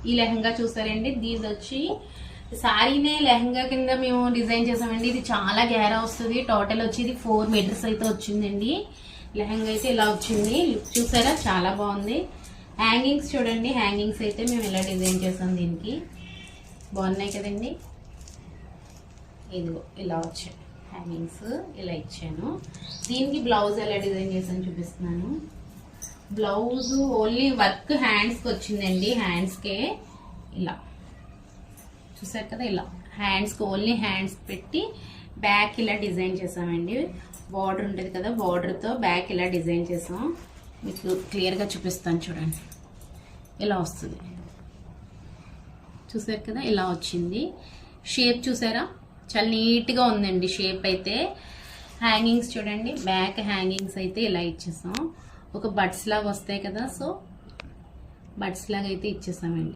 ఈ లెహంగా చూసారండి. దీని వచ్చి సారీనే లెహంగా కింద మేము డిజైన్ చేసామండి. ఇది చాలా గేరా వస్తుంది. టోటల్ వచ్చి ఇది 4 మీటర్స్ అయితే వచ్చిందండి. లెహంగా అయితే ఇలా వచ్చింది. లుక్ చూసారా, చాలా బాగుంది. హ్యాంగింగ్స్ చూడండి, హ్యాంగింగ్స్ అయితే మేము ఇలా డిజైన్ చేసాం. దీనికి బాగున్నాయి కదండి. ఇదిగో ఇలా వచ్చాయి హ్యాంగింగ్స్, ఇలా ఇచ్చాను. దీనికి బ్లౌజ్ ఎలా డిజైన్ చేసాను చూపిస్తున్నాను. బ్లౌజ్ ఓన్లీ వర్క్ హ్యాండ్స్కి వచ్చిందండి. హ్యాండ్స్కే ఇలా చూసారు కదా, ఇలా హ్యాండ్స్కి ఓన్లీ హ్యాండ్స్ పెట్టి బ్యాక్ ఇలా డిజైన్ చేసామండి. బార్డర్ ఉంటుంది కదా, బార్డర్తో బ్యాక్ ఇలా డిజైన్ చేసాం. మీకు క్లియర్గా చూపిస్తాను చూడండి. ఇలా వస్తుంది, చూసారు కదా, ఇలా వచ్చింది. షేప్ చూసారా, చాలా నీట్గా ఉందండి షేప్ అయితే. హ్యాంగింగ్స్ చూడండి, బ్యాక్ హ్యాంగింగ్స్ అయితే ఇలా ఇచ్చేసాం. ఒక బడ్స్ లాగా వస్తాయి కదా, సో బడ్స్ లాగా అయితే ఇచ్చేసామండి.